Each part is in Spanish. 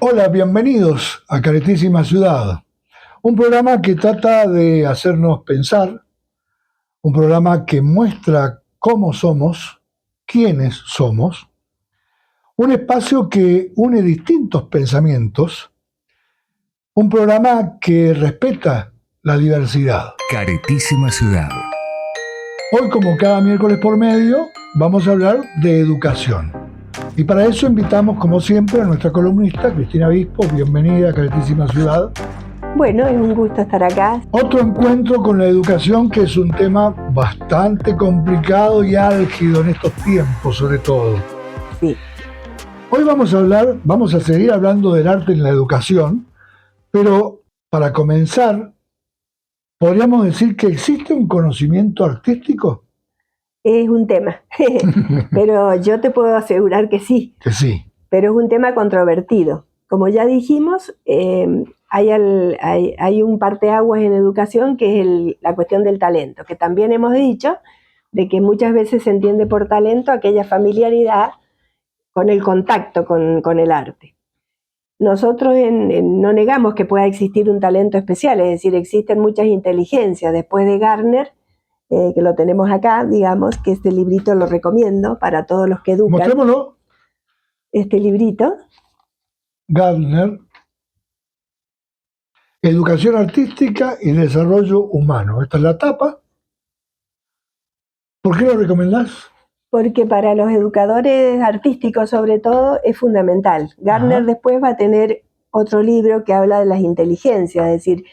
Hola, bienvenidos a Caretísima Ciudad, un programa que trata de hacernos pensar, un programa que muestra cómo somos, quiénes somos, un espacio que une distintos pensamientos, un programa que respeta la diversidad. Caretísima Ciudad. Hoy, como cada miércoles por medio, vamos a hablar de educación. Y para eso invitamos, como siempre, a nuestra columnista, Cristina Bispo. Bienvenida a Caretísima Ciudad. Bueno, es un gusto estar acá. Otro encuentro con la educación, que es un tema bastante complicado y álgido en estos tiempos, sobre todo. Sí. Hoy vamos a seguir hablando del arte en la educación, pero para comenzar, ¿podríamos decir que existe un conocimiento artístico? Es un tema, pero yo te puedo asegurar que sí. Que sí. Pero es un tema controvertido. Como ya dijimos, hay un parteaguas en educación que es la cuestión del talento, que también hemos dicho de que muchas veces se entiende por talento aquella familiaridad con el contacto con el arte. Nosotros no negamos que pueda existir un talento especial, es decir, existen muchas inteligencias. Después de Gardner, que lo tenemos acá, digamos, que este librito lo recomiendo para todos los que educan. Mostrémoslo. Este librito. Gardner, Educación Artística y Desarrollo Humano. Esta es la tapa. ¿Por qué lo recomendás? Porque para los educadores artísticos, sobre todo, es fundamental. Gardner después va a tener otro libro que habla de las inteligencias, es decir,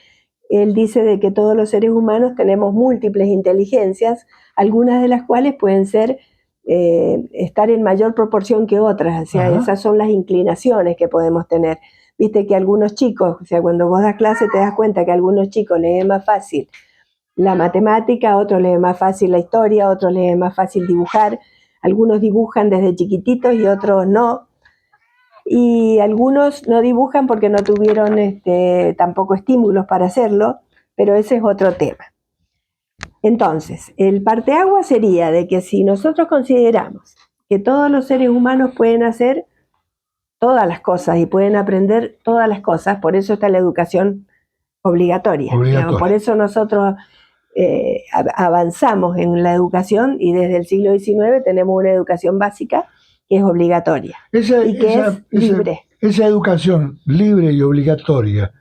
él dice de que todos los seres humanos tenemos múltiples inteligencias, algunas de las cuales pueden ser estar en mayor proporción que otras, o sea, esas son las inclinaciones que podemos tener. Viste que algunos chicos, o sea, cuando vos das clase te das cuenta que a algunos chicos les es más fácil la matemática, a otros les es más fácil la historia, a otros les es más fácil dibujar, algunos dibujan desde chiquititos y otros no. Y algunos no dibujan porque no tuvieron tampoco estímulos para hacerlo, pero ese es otro tema. Entonces, el parteaguas sería de que si nosotros consideramos que todos los seres humanos pueden hacer todas las cosas y pueden aprender todas las cosas, por eso está la educación obligatoria. Digamos, por eso nosotros avanzamos en la educación y desde el siglo XIX tenemos una educación básica que es obligatoria y que es libre. Esa educación libre y obligatoria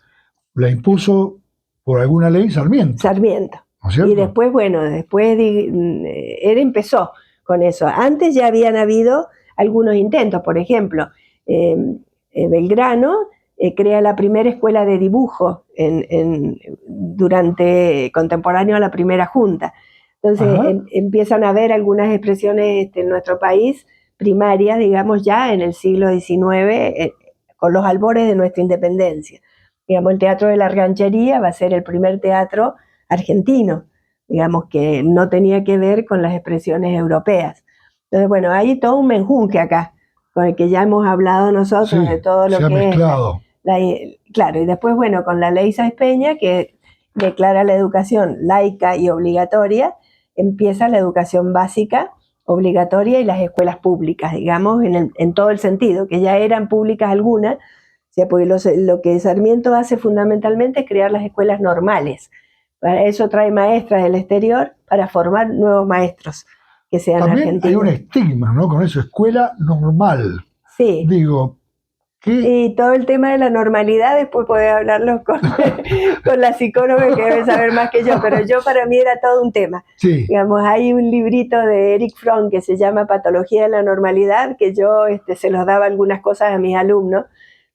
la impuso por alguna ley Sarmiento. Sarmiento. ¿No es cierto? Y después, bueno, él empezó con eso. Antes ya habían habido algunos intentos, por ejemplo, Belgrano crea la primera escuela de dibujo contemporáneo a la primera junta. Entonces empiezan a haber algunas expresiones en nuestro país primarias, digamos, ya en el siglo XIX, con los albores de nuestra independencia. Digamos, el Teatro de la Ranchería va a ser el primer teatro argentino, digamos, que no tenía que ver con las expresiones europeas. Entonces, bueno, hay todo un menjunje acá, con el que ya hemos hablado nosotros, de todo lo que mezclado. Claro, y después, bueno, con la ley Sáenz Peña, que declara la educación laica y obligatoria, empieza la educación básica, obligatoria, y las escuelas públicas, digamos, en todo el sentido, que ya eran públicas algunas, o sea, porque lo que Sarmiento hace fundamentalmente es crear las escuelas normales. Para eso trae maestras del exterior para formar nuevos maestros que sean también argentinos. Hay un estigma, ¿no? Con eso, escuela normal. Sí. Digo, y todo el tema de la normalidad después podés hablarlo con la psicóloga que debe saber más que yo, pero para mí era todo un tema. Sí. Digamos, hay un librito de Erich Fromm que se llama Patología de la Normalidad, que yo se los daba algunas cosas a mis alumnos,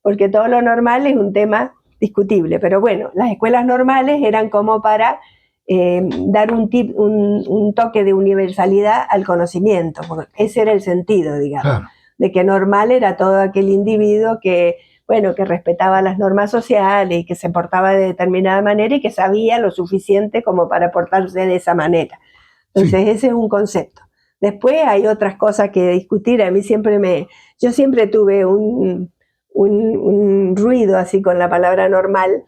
porque todo lo normal es un tema discutible, pero bueno, las escuelas normales eran como para dar un toque de universalidad al conocimiento, porque ese era el sentido, digamos, Claro. de que normal era todo aquel individuo que, bueno, que respetaba las normas sociales y que se portaba de determinada manera y que sabía lo suficiente como para portarse de esa manera. Entonces, Sí. ese es un concepto. Después hay otras cosas que discutir. A mí yo siempre tuve un ruido así con la palabra normal,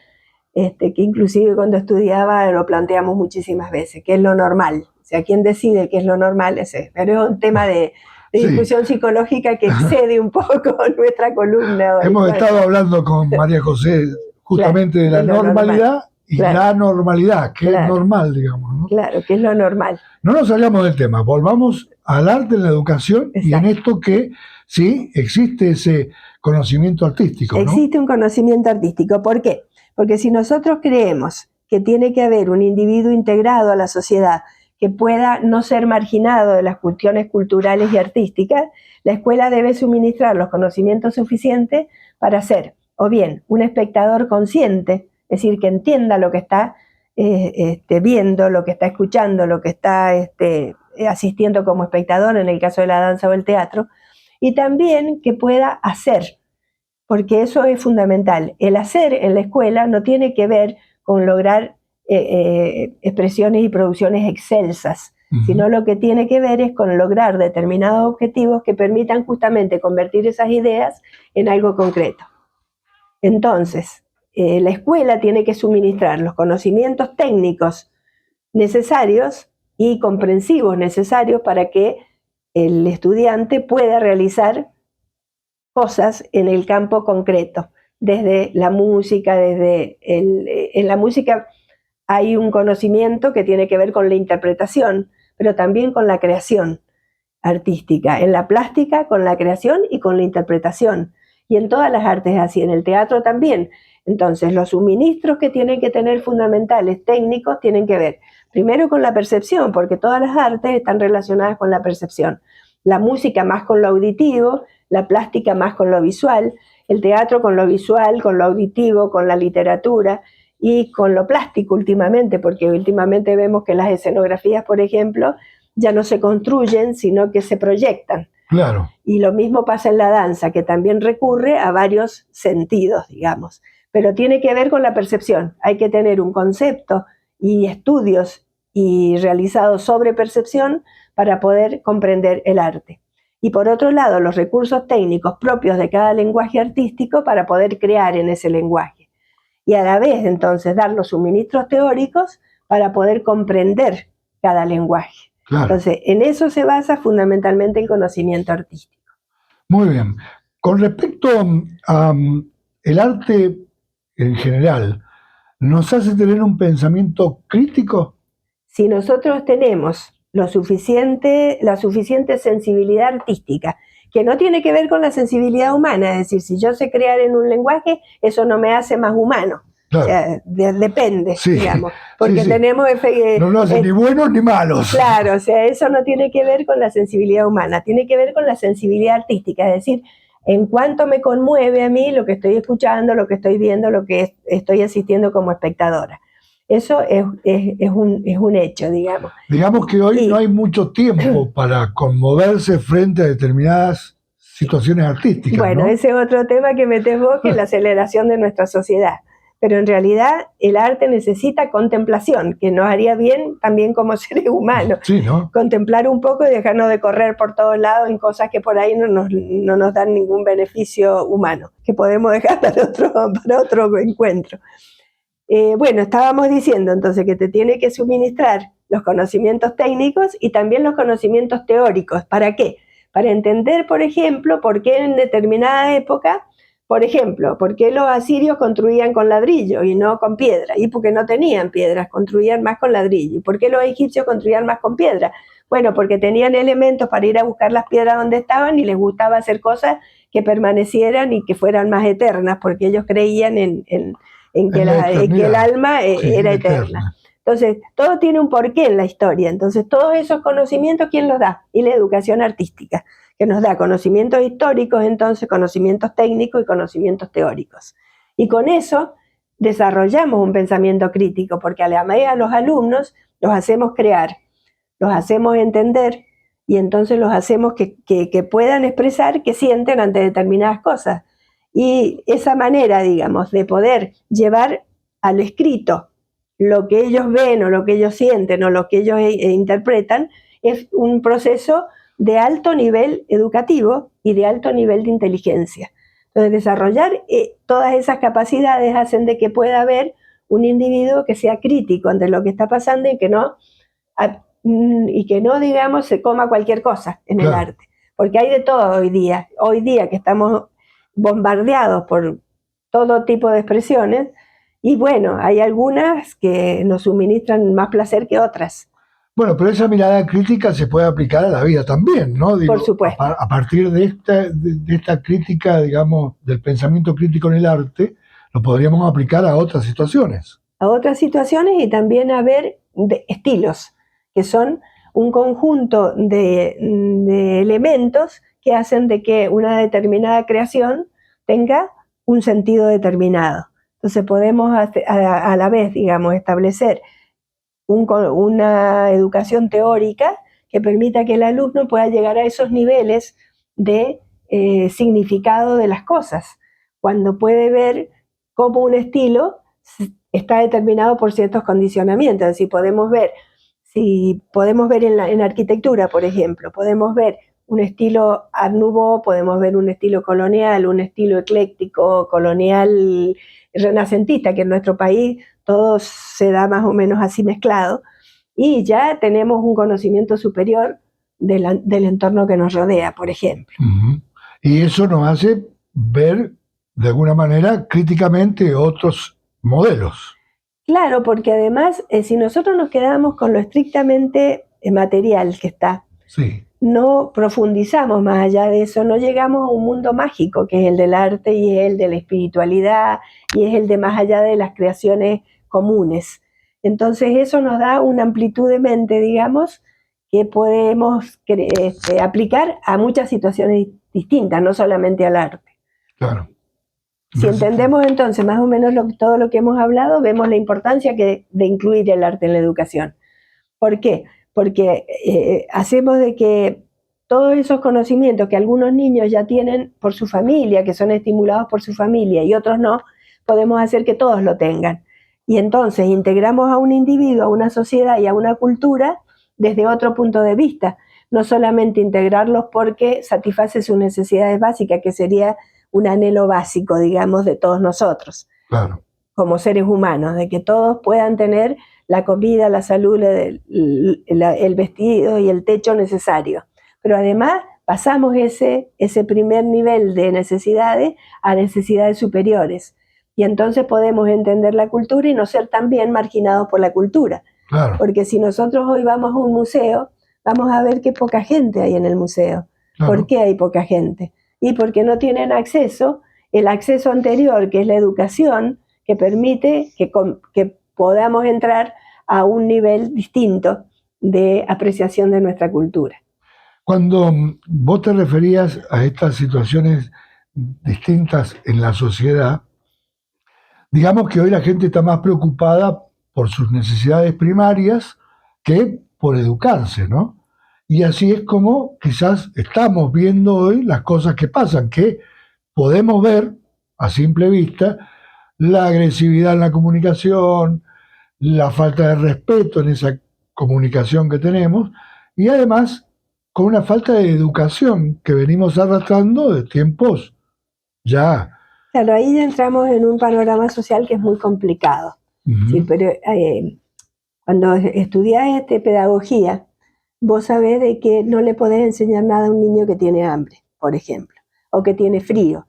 que inclusive cuando estudiaba lo planteamos muchísimas veces, ¿qué es lo normal? O sea, ¿quién decide qué es lo normal? Pero es un tema de Sí. discusión psicológica que excede un poco nuestra columna hoy. Hemos Bueno, estado hablando con María José justamente claro, de la de lo normalidad normal. y Claro, la normalidad, que es claro, normal, digamos, ¿no? claro, ¿qué es lo normal? No nos salgamos del tema, volvamos al arte en la educación y en Exacto. esto que sí existe ese conocimiento artístico, ¿no? Existe un conocimiento artístico. ¿Por qué? Porque si nosotros creemos que tiene que haber un individuo integrado a la sociedad que pueda no ser marginado de las cuestiones culturales y artísticas, la escuela debe suministrar los conocimientos suficientes para ser, o bien, un espectador consciente, es decir, que entienda lo que está viendo, lo que está escuchando, lo que está asistiendo como espectador, en el caso de la danza o el teatro, y también que pueda hacer, porque eso es fundamental. El hacer en la escuela no tiene que ver con lograr expresiones y producciones excelsas, sino lo que tiene que ver es con lograr determinados objetivos que permitan justamente convertir esas ideas en algo concreto. Entonces, la escuela tiene que suministrar los conocimientos técnicos necesarios y comprensivos necesarios para que el estudiante pueda realizar cosas en el campo concreto, desde la música, en la música hay un conocimiento que tiene que ver con la interpretación, pero también con la creación artística, en la plástica con la creación y con la interpretación, y en todas las artes así, en el teatro también. Entonces, los suministros que tienen que tener fundamentales, técnicos, tienen que ver primero con la percepción, porque todas las artes están relacionadas con la percepción. La música más con lo auditivo, la plástica más con lo visual, el teatro con lo visual, con lo auditivo, con la literatura y con lo plástico últimamente, porque últimamente vemos que las escenografías, por ejemplo, ya no se construyen, sino que se proyectan. Claro. Y lo mismo pasa en la danza, que también recurre a varios sentidos, digamos. Pero tiene que ver con la percepción. Hay que tener un concepto y estudios y realizados sobre percepción para poder comprender el arte. Y por otro lado, los recursos técnicos propios de cada lenguaje artístico para poder crear en ese lenguaje. Y a la vez, entonces, dar los suministros teóricos para poder comprender cada lenguaje. Claro. Entonces, en eso se basa fundamentalmente el conocimiento artístico. Muy bien. Con respecto a el arte en general, ¿nos hace tener un pensamiento crítico? Si nosotros tenemos la suficiente sensibilidad artística, que no tiene que ver con la sensibilidad humana, es decir, si yo sé crear en un lenguaje, eso no me hace más humano. Claro. O sea, depende, Sí, digamos, porque sí. tenemos... No nos hace ni buenos ni malos. Claro, o sea, eso no tiene que ver con la sensibilidad humana, tiene que ver con la sensibilidad artística, es decir, en cuanto me conmueve a mí lo que estoy escuchando, lo que estoy viendo, lo que estoy asistiendo como espectadora. Eso es un hecho, digamos. Digamos que hoy no hay mucho tiempo para conmoverse frente a determinadas situaciones artísticas. Bueno, ¿no? ese es otro tema que metes vos, que es la aceleración de nuestra sociedad. Pero en realidad el arte necesita contemplación, que nos haría bien también como seres humanos. Sí, ¿no? Contemplar un poco y dejarnos de correr por todos lados en cosas que por ahí no nos dan ningún beneficio humano, que podemos dejar para otro encuentro. Bueno, estábamos diciendo entonces que te tiene que suministrar los conocimientos técnicos y también los conocimientos teóricos. ¿Para qué? Para entender, por ejemplo, por qué en determinada época, por ejemplo, por qué los asirios construían con ladrillo y no con piedra, y porque no tenían piedras, construían más con ladrillo. ¿Y por qué los egipcios construían más con piedra? Bueno, porque tenían elementos para ir a buscar las piedras donde estaban y les gustaba hacer cosas que permanecieran y que fueran más eternas, porque ellos creían en que el alma era eterna. Entonces, todo tiene un porqué en la historia. Entonces, todos esos conocimientos, ¿quién los da? Y la educación artística, que nos da conocimientos históricos, entonces conocimientos técnicos y conocimientos teóricos. Y con eso desarrollamos un pensamiento crítico, porque a la medida los alumnos los hacemos crear, los hacemos entender y entonces los hacemos que puedan expresar qué sienten ante determinadas cosas. Y esa manera, digamos, de poder llevar al escrito lo que ellos ven o lo que ellos sienten o lo que ellos interpretan, es un proceso de alto nivel educativo y de alto nivel de inteligencia. Entonces, desarrollar todas esas capacidades hacen de que pueda haber un individuo que sea crítico ante lo que está pasando y que no, digamos, se coma cualquier cosa en el arte. Porque hay de todo hoy día que estamos bombardeados por todo tipo de expresiones, y bueno, hay algunas que nos suministran más placer que otras. Bueno, pero esa mirada crítica se puede aplicar a la vida también, ¿no? Digo, por supuesto. A partir de esta crítica, digamos, del pensamiento crítico en el arte, lo podríamos aplicar a otras situaciones. A otras situaciones y también a ver estilos, que son un conjunto de elementos que hacen de que una determinada creación tenga un sentido determinado. Entonces podemos a la vez, digamos, establecer una educación teórica que permita que el alumno pueda llegar a esos niveles de significado de las cosas, cuando puede ver cómo un estilo está determinado por ciertos condicionamientos. Si podemos ver en arquitectura, por ejemplo, podemos ver un estilo Art Nouveau, podemos ver un estilo colonial, un estilo ecléctico, colonial, renacentista, que en nuestro país todo se da más o menos así mezclado, y ya tenemos un conocimiento superior del entorno que nos rodea, por ejemplo. Uh-huh. Y eso nos hace ver de alguna manera críticamente otros modelos. Claro, porque además, si nosotros nos quedamos con lo estrictamente material que está, sí, no profundizamos más allá de eso, no llegamos a un mundo mágico que es el del arte y es el de la espiritualidad y es el de más allá de las creaciones comunes. Entonces eso nos da una amplitud de mente, digamos, que podemos aplicar a muchas situaciones distintas, no solamente al arte. Claro. Si entendemos entonces más o menos todo lo que hemos hablado, vemos la importancia de incluir el arte en la educación. ¿Por qué? Porque hacemos de que todos esos conocimientos que algunos niños ya tienen por su familia, que son estimulados por su familia y otros no, podemos hacer que todos lo tengan. Y entonces integramos a un individuo, a una sociedad y a una cultura desde otro punto de vista. No solamente integrarlos porque satisface sus necesidades básicas, que sería un anhelo básico, digamos, de todos nosotros. Claro. Como seres humanos, de que todos puedan tener la comida, la salud, el vestido y el techo necesario. Pero además pasamos ese primer nivel de necesidades a necesidades superiores. Y entonces podemos entender la cultura y no ser también marginados por la cultura. Claro. Porque si nosotros hoy vamos a un museo, vamos a ver que poca gente hay en el museo. Claro. ¿Por qué hay poca gente? Y porque no tienen el acceso anterior, que es la educación, que permite que podamos entrar a un nivel distinto de apreciación de nuestra cultura. Cuando vos te referías a estas situaciones distintas en la sociedad, digamos que hoy la gente está más preocupada por sus necesidades primarias que por educarse, ¿no? Y así es como quizás estamos viendo hoy las cosas que pasan, que podemos ver a simple vista la agresividad en la comunicación, la falta de respeto en esa comunicación que tenemos y además con una falta de educación que venimos arrastrando de tiempos ya. Claro, ahí ya entramos en un panorama social que es muy complicado. Uh-huh. Sí, pero cuando estudiás pedagogía, vos sabés de que no le podés enseñar nada a un niño que tiene hambre, por ejemplo, o que tiene frío.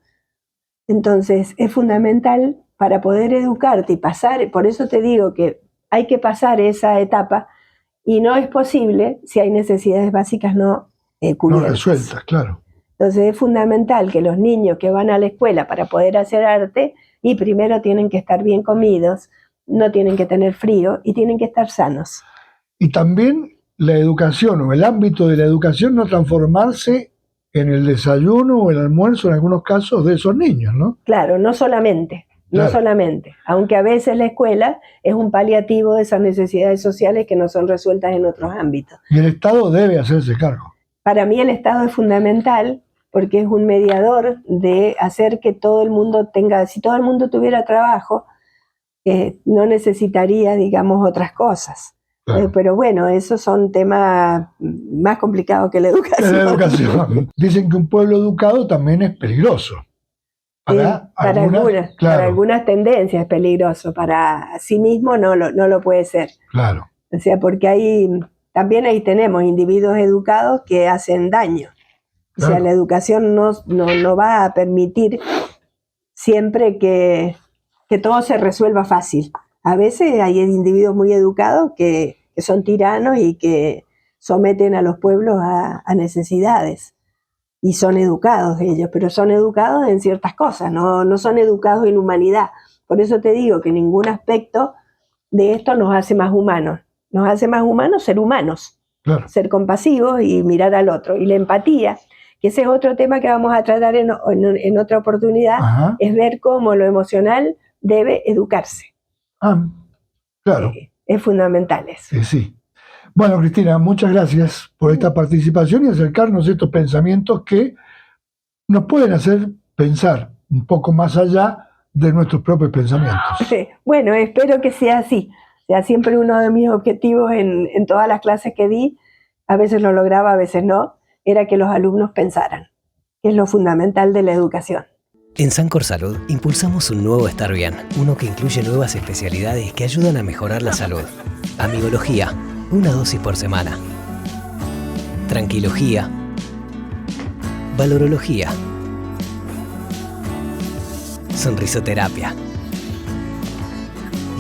Entonces es fundamental para poder educarte y pasar, por eso te digo que hay que pasar esa etapa y no es posible si hay necesidades básicas no cubiertas. No resueltas, claro. Entonces es fundamental que los niños que van a la escuela para poder hacer arte, y primero tienen que estar bien comidos, no tienen que tener frío y tienen que estar sanos. Y también la educación o el ámbito de la educación no transformarse en el desayuno o el almuerzo en algunos casos de esos niños, ¿no? Claro, no solamente. no Claro. solamente, aunque a veces la escuela es un paliativo de esas necesidades sociales que no son resueltas en otros ámbitos. Y el Estado debe hacerse cargo. Para mí el Estado es fundamental porque es un mediador de hacer que todo el mundo tenga, si todo el mundo tuviera trabajo, no necesitaría, digamos, otras cosas. Claro. Pero bueno, esos son temas más complicados que la educación. La educación. Dicen que un pueblo educado también es peligroso. Para Para algunas tendencias es peligroso, para sí mismo no lo puede ser. Claro. O sea, porque también ahí tenemos individuos educados que hacen daño. O sea, Claro. la educación no va a permitir siempre que todo se resuelva fácil. A veces hay individuos muy educados que son tiranos y que someten a los pueblos a necesidades. Y son educados ellos, pero son educados en ciertas cosas, no son educados en humanidad. Por eso te digo que ningún aspecto de esto nos hace más humanos. Nos hace más humanos ser humanos, Claro. ser compasivos y mirar al otro. Y la empatía, que ese es otro tema que vamos a tratar en otra oportunidad, Ajá. es ver cómo lo emocional debe educarse. Claro. Es fundamental eso. Sí. Bueno, Cristina, muchas gracias por esta participación y acercarnos a estos pensamientos que nos pueden hacer pensar un poco más allá de nuestros propios pensamientos. Sí. Bueno, espero que sea así. O sea, siempre uno de mis objetivos en todas las clases que di, a veces lo lograba, a veces no, era que los alumnos pensaran, que es lo fundamental de la educación. En Sancor Salud impulsamos un nuevo Estar Bien, uno que incluye nuevas especialidades que ayudan a mejorar la salud. Amigología, 1 dosis por semana. Tranquilogía. Valorología. Sonrisoterapia.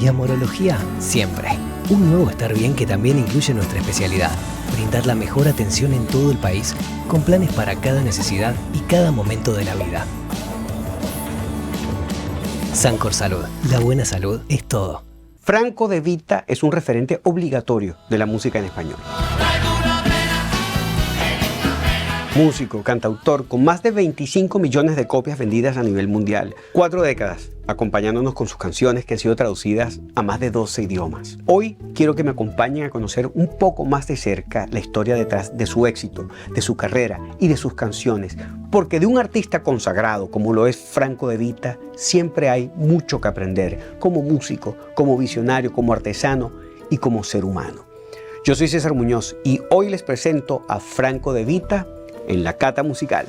Y amorología siempre. Un nuevo Estar Bien que también incluye nuestra especialidad. Brindar la mejor atención en todo el país, con planes para cada necesidad y cada momento de la vida. Sancor Salud. La buena salud es todo. Franco De Vita es un referente obligatorio de la música en español. Músico, cantautor, con más de 25 millones de copias vendidas a nivel mundial. 4 décadas acompañándonos con sus canciones que han sido traducidas a más de 12 idiomas. Hoy quiero que me acompañen a conocer un poco más de cerca la historia detrás de su éxito, de su carrera y de sus canciones. Porque de un artista consagrado como lo es Franco De Vita, siempre hay mucho que aprender como músico, como visionario, como artesano y como ser humano. Yo soy César Muñoz y hoy les presento a Franco De Vita en la Cata Musical.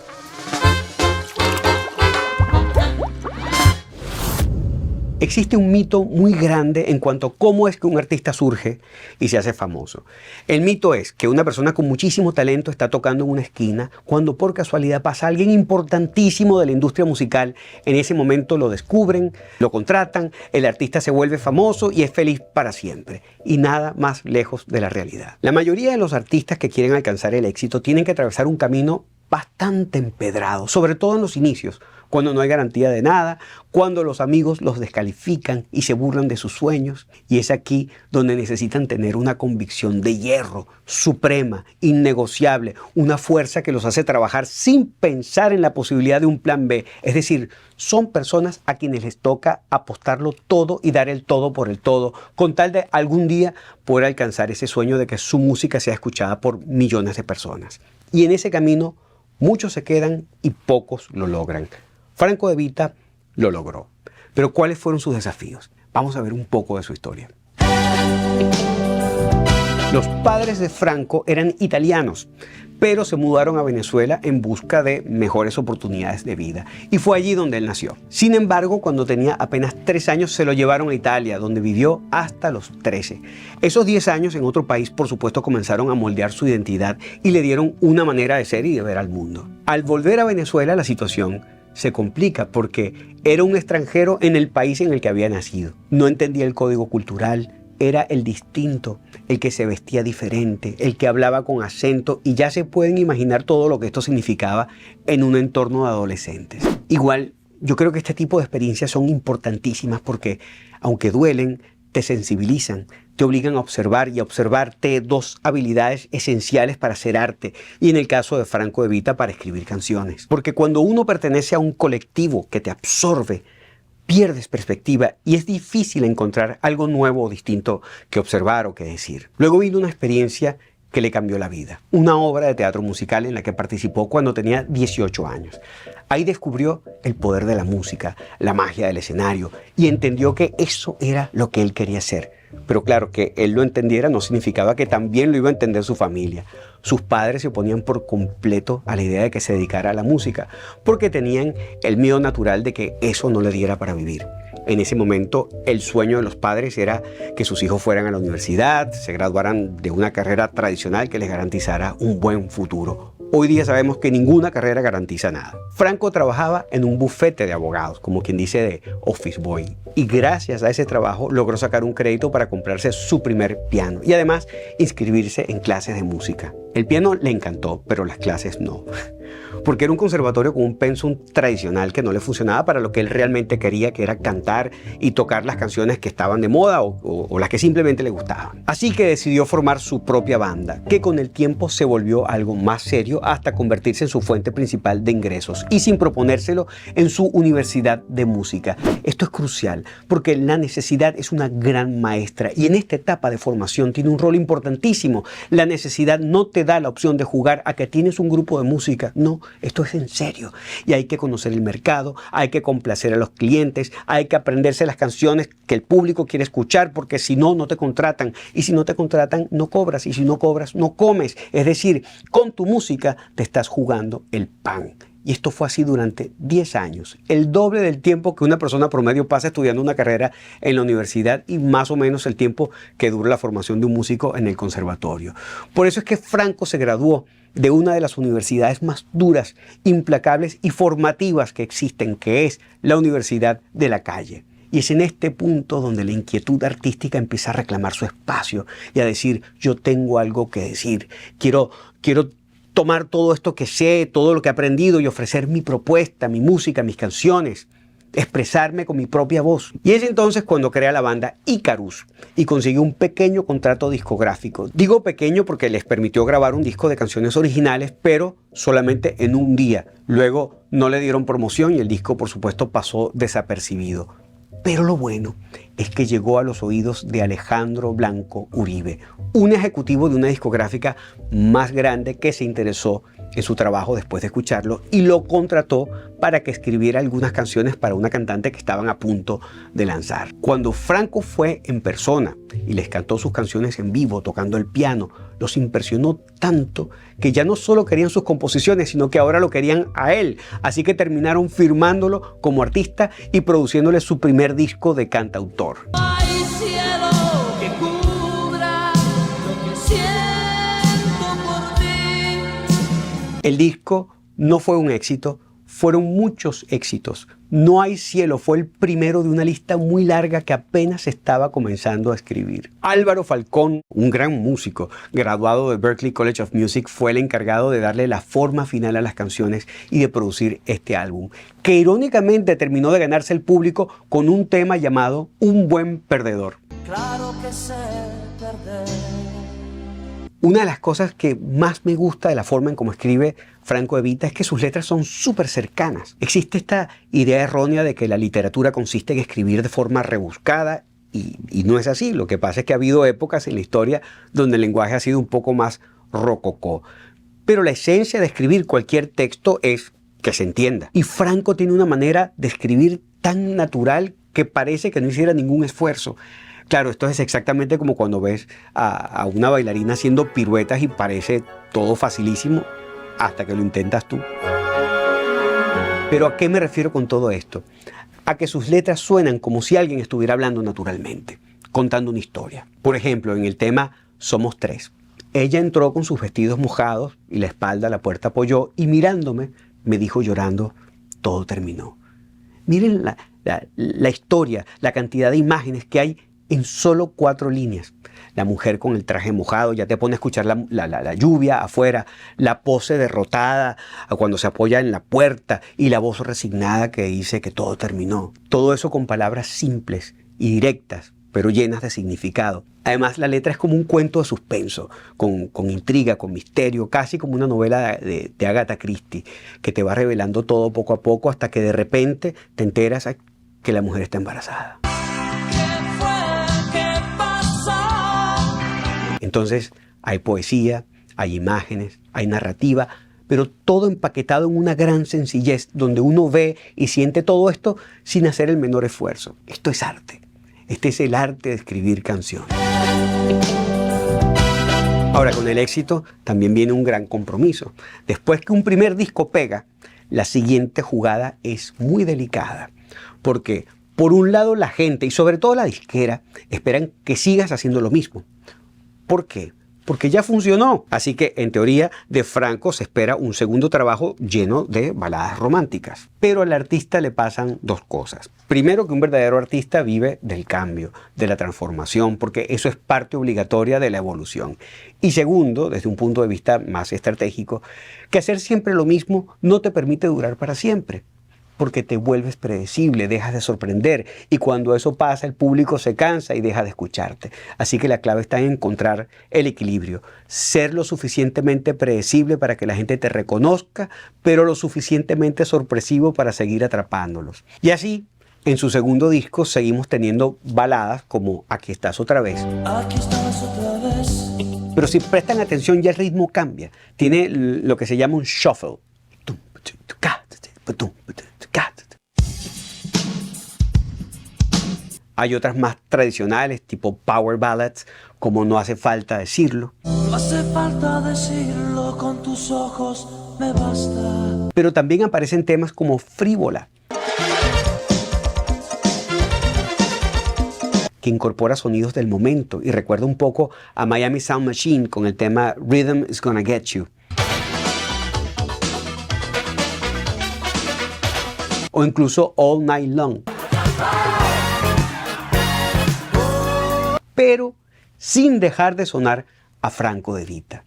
Existe un mito muy grande en cuanto a cómo es que un artista surge y se hace famoso. El mito es que una persona con muchísimo talento está tocando en una esquina cuando por casualidad pasa alguien importantísimo de la industria musical. En ese momento lo descubren, lo contratan, el artista se vuelve famoso y es feliz para siempre. Y nada más lejos de la realidad. La mayoría de los artistas que quieren alcanzar el éxito tienen que atravesar un camino bastante empedrado, sobre todo en los inicios, cuando no hay garantía de nada, cuando los amigos los descalifican y se burlan de sus sueños. Y es aquí donde necesitan tener una convicción de hierro, suprema, innegociable, una fuerza que los hace trabajar sin pensar en la posibilidad de un plan B. Es decir, son personas a quienes les toca apostarlo todo y dar el todo por el todo, con tal de algún día poder alcanzar ese sueño de que su música sea escuchada por millones de personas. Y en ese camino, muchos se quedan y pocos lo logran. Franco De Vita lo logró. Pero ¿cuáles fueron sus desafíos? Vamos a ver un poco de su historia. Los padres de Franco eran italianos, pero se mudaron a Venezuela en busca de mejores oportunidades de vida. Y fue allí donde él nació. Sin embargo, cuando tenía apenas 3 años, se lo llevaron a Italia, donde vivió hasta los 13. Esos 10 años en otro país, por supuesto, comenzaron a moldear su identidad y le dieron una manera de ser y de ver al mundo. Al volver a Venezuela, la situación se complica porque era un extranjero en el país en el que había nacido. No entendía el código cultural, era el distinto, el que se vestía diferente, el que hablaba con acento, y ya se pueden imaginar todo lo que esto significaba en un entorno de adolescentes. Igual, yo creo que este tipo de experiencias son importantísimas porque, aunque duelen, te sensibilizan, te obligan a observar y a observarte 2 habilidades esenciales para hacer arte, y en el caso de Franco De Vita para escribir canciones. Porque cuando uno pertenece a un colectivo que te absorbe, pierdes perspectiva y es difícil encontrar algo nuevo o distinto que observar o que decir. Luego vino una experiencia que le cambió la vida. Una obra de teatro musical en la que participó cuando tenía 18 años. Ahí descubrió el poder de la música, la magia del escenario y entendió que eso era lo que él quería hacer. Pero claro, que él lo entendiera no significaba que también lo iba a entender su familia. Sus padres se oponían por completo a la idea de que se dedicara a la música, porque tenían el miedo natural de que eso no le diera para vivir. En ese momento, el sueño de los padres era que sus hijos fueran a la universidad, se graduaran de una carrera tradicional que les garantizara un buen futuro. Hoy día sabemos que ninguna carrera garantiza nada. Franco trabajaba en un bufete de abogados, como quien dice de office boy. Y gracias a ese trabajo logró sacar un crédito para comprarse su primer piano y además inscribirse en clases de música. El piano le encantó, pero las clases no. Porque era un conservatorio con un pensum tradicional que no le funcionaba para lo que él realmente quería, que era cantar y tocar las canciones que estaban de moda o las que simplemente le gustaban. Así que decidió formar su propia banda, que con el tiempo se volvió algo más serio hasta convertirse en su fuente principal de ingresos y sin proponérselo en su universidad de música. Esto es crucial porque la necesidad es una gran maestra y en esta etapa de formación tiene un rol importantísimo. La necesidad no te da la opción de jugar a que tienes un grupo de música. No, esto es en serio y hay que conocer el mercado, hay que complacer a los clientes, hay que aprenderse las canciones que el público quiere escuchar porque si no, no te contratan y si no te contratan, no cobras y si no cobras, no comes. Es decir, con tu música te estás jugando el pan. Y esto fue así durante 10 años, el doble del tiempo que una persona promedio pasa estudiando una carrera en la universidad y más o menos el tiempo que dura la formación de un músico en el conservatorio. Por eso es que Franco se graduó de una de las universidades más duras, implacables y formativas que existen, que es la Universidad de la Calle. Y es en este punto donde la inquietud artística empieza a reclamar su espacio y a decir, yo tengo algo que decir, quiero tomar todo esto que sé, todo lo que he aprendido y ofrecer mi propuesta, mi música, mis canciones, expresarme con mi propia voz. Y es entonces cuando crea la banda Icarus y consiguió un pequeño contrato discográfico. Digo pequeño porque les permitió grabar un disco de canciones originales, pero solamente en un día. Luego no le dieron promoción y el disco, por supuesto, pasó desapercibido. Pero lo bueno es que llegó a los oídos de Alejandro Blanco Uribe, un ejecutivo de una discográfica más grande que se interesó en su trabajo después de escucharlo y lo contrató para que escribiera algunas canciones para una cantante que estaban a punto de lanzar. Cuando Franco fue en persona y les cantó sus canciones en vivo tocando el piano, los impresionó tanto que ya no solo querían sus composiciones, sino que ahora lo querían a él. Así que terminaron firmándolo como artista y produciéndole su primer disco de cantautor. Ay, cielo, que cubra lo que siento por ti. El disco no fue un éxito, fueron muchos éxitos. No hay cielo fue el primero de una lista muy larga que apenas estaba comenzando a escribir. Álvaro Falcón, un gran músico, graduado de Berklee College of Music, fue el encargado de darle la forma final a las canciones y de producir este álbum, que irónicamente terminó de ganarse el público con un tema llamado Un buen perdedor. Claro que sé perder. Una de las cosas que más me gusta de la forma en cómo escribe Franco De Vita es que sus letras son súper cercanas. Existe esta idea errónea de que la literatura consiste en escribir de forma rebuscada y no es así. Lo que pasa es que ha habido épocas en la historia donde el lenguaje ha sido un poco más rococó. Pero la esencia de escribir cualquier texto es que se entienda. Y Franco tiene una manera de escribir tan natural que parece que no hiciera ningún esfuerzo. Claro, esto es exactamente como cuando ves a una bailarina haciendo piruetas y parece todo facilísimo hasta que lo intentas tú. Pero ¿a qué me refiero con todo esto? A que sus letras suenan como si alguien estuviera hablando naturalmente, contando una historia. Por ejemplo, en el tema Somos Tres. Ella entró con sus vestidos mojados y la espalda a la puerta apoyó y mirándome me dijo llorando, todo terminó. Miren la historia, la cantidad de imágenes que hay en solo 4 líneas. La mujer con el traje mojado, ya te pone a escuchar la lluvia afuera, la pose derrotada cuando se apoya en la puerta y la voz resignada que dice que todo terminó. Todo eso con palabras simples y directas, pero llenas de significado. Además, la letra es como un cuento de suspenso, con intriga, con misterio, casi como una novela de Agatha Christie, que te va revelando todo poco a poco hasta que de repente te enteras que la mujer está embarazada. Entonces hay poesía, hay imágenes, hay narrativa, pero todo empaquetado en una gran sencillez, donde uno ve y siente todo esto sin hacer el menor esfuerzo. Esto es arte. Este es el arte de escribir canciones. Ahora, con el éxito también viene un gran compromiso. Después que un primer disco pega, la siguiente jugada es muy delicada. Porque, por un lado, la gente y sobre todo la disquera esperan que sigas haciendo lo mismo. ¿Por qué? Porque ya funcionó. Así que, en teoría, de Franco se espera un segundo trabajo lleno de baladas románticas. Pero al artista le pasan dos cosas. Primero, que un verdadero artista vive del cambio, de la transformación, porque eso es parte obligatoria de la evolución. Y segundo, desde un punto de vista más estratégico, que hacer siempre lo mismo no te permite durar para siempre. Porque te vuelves predecible, dejas de sorprender, y cuando eso pasa el público se cansa y deja de escucharte. Así que la clave está en encontrar el equilibrio, ser lo suficientemente predecible para que la gente te reconozca, pero lo suficientemente sorpresivo para seguir atrapándolos. Y así, en su segundo disco seguimos teniendo baladas como Aquí estás otra vez. Aquí estás otra vez. Pero si prestan atención ya el ritmo cambia, tiene lo que se llama un shuffle. Hay otras más tradicionales, tipo power ballads, como No hace falta decirlo. No hace falta decirlo, con tus ojos me basta. Pero también aparecen temas como Frívola, que incorpora sonidos del momento y recuerda un poco a Miami Sound Machine con el tema Rhythm is Gonna Get You. O incluso All Night Long. Pero sin dejar de sonar a Franco De Vita.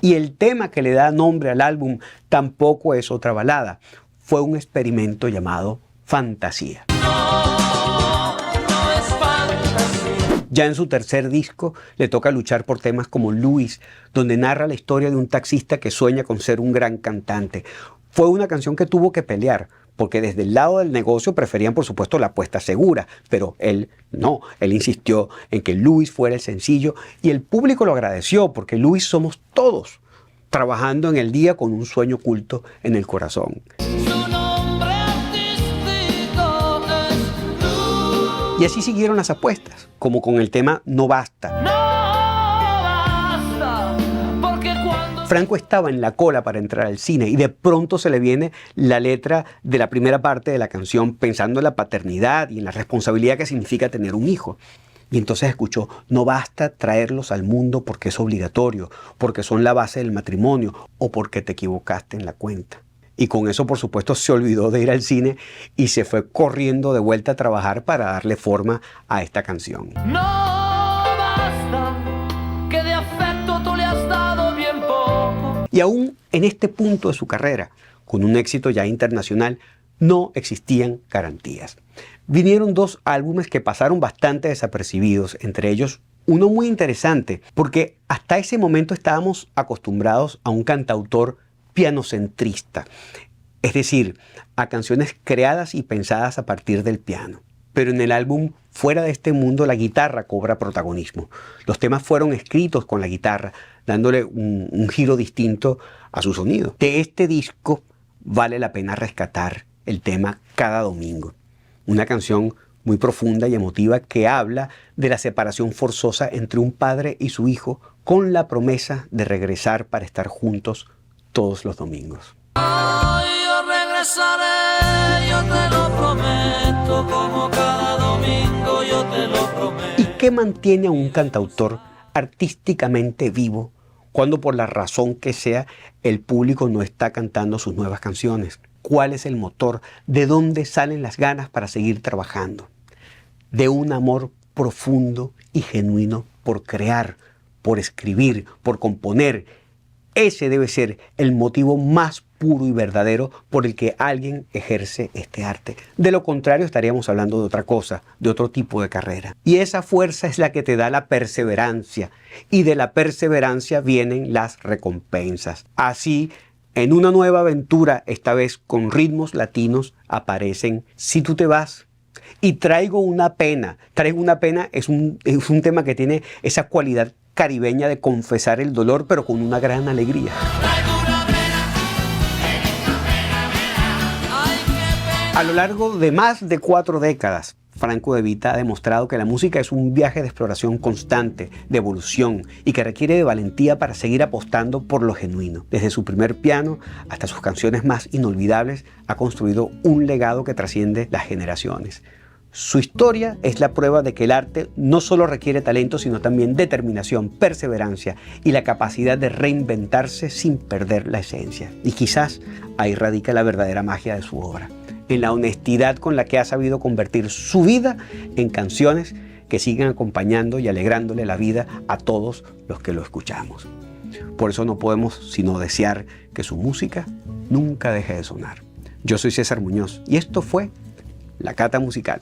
Y el tema que le da nombre al álbum tampoco es otra balada. Fue un experimento llamado Fantasía. Ya en su tercer disco le toca luchar por temas como Luis, donde narra la historia de un taxista que sueña con ser un gran cantante. Fue una canción que tuvo que pelear, porque desde el lado del negocio preferían, por supuesto, la apuesta segura, pero él no, él insistió en que Luis fuera el sencillo y el público lo agradeció, porque Luis somos todos, trabajando en el día con un sueño oculto en el corazón. Su nombre artístico es Luis. Y así siguieron las apuestas, como con el tema No Basta. No basta, porque cuando Franco estaba en la cola para entrar al cine y de pronto se le viene la letra de la primera parte de la canción pensando en la paternidad y en la responsabilidad que significa tener un hijo. Y entonces escuchó, no basta traerlos al mundo porque es obligatorio, porque son la base del matrimonio o porque te equivocaste en la cuenta. Y con eso, por supuesto, se olvidó de ir al cine y se fue corriendo de vuelta a trabajar para darle forma a esta canción. no basta, que de afecto tú le has dado bien poco. Y aún en este punto de su carrera, con un éxito ya internacional, no existían garantías. Vinieron dos álbumes que pasaron bastante desapercibidos, entre ellos uno muy interesante, porque hasta ese momento estábamos acostumbrados a un cantautor pianocentrista, es decir, a canciones creadas y pensadas a partir del piano. Pero en el álbum Fuera de este mundo la guitarra cobra protagonismo. Los temas fueron escritos con la guitarra, dándole un giro distinto a su sonido. De este disco vale la pena rescatar el tema Cada Domingo, una canción muy profunda y emotiva que habla de la separación forzosa entre un padre y su hijo con la promesa de regresar para estar juntos todos los domingos. Ay, yo regresaré, yo te lo prometo, como cada domingo yo te lo prometo. ¿Y qué mantiene a un cantautor artísticamente vivo cuando por la razón que sea el público no está cantando sus nuevas canciones? ¿Cuál es el motor? ¿De dónde salen las ganas para seguir trabajando? De un amor profundo y genuino por crear, por escribir, por componer. Ese debe ser el motivo más puro y verdadero por el que alguien ejerce este arte. De lo contrario estaríamos hablando de otra cosa, de otro tipo de carrera. Y esa fuerza es la que te da la perseverancia. Y de la perseverancia vienen las recompensas. Así En una nueva aventura, esta vez con ritmos latinos, aparecen Si tú te vas. Y Traigo una pena. Traigo una pena es un tema que tiene esa cualidad caribeña de confesar el dolor, pero con una gran alegría. A lo largo de más de 4 décadas, Franco De Vita ha demostrado que la música es un viaje de exploración constante, de evolución y que requiere de valentía para seguir apostando por lo genuino. Desde su primer piano hasta sus canciones más inolvidables, ha construido un legado que trasciende las generaciones. Su historia es la prueba de que el arte no solo requiere talento, sino también determinación, perseverancia y la capacidad de reinventarse sin perder la esencia. Y quizás ahí radica la verdadera magia de su obra, en la honestidad con la que ha sabido convertir su vida en canciones que siguen acompañando y alegrándole la vida a todos los que lo escuchamos. Por eso no podemos sino desear que su música nunca deje de sonar. Yo soy César Muñoz y esto fue La Cata Musical.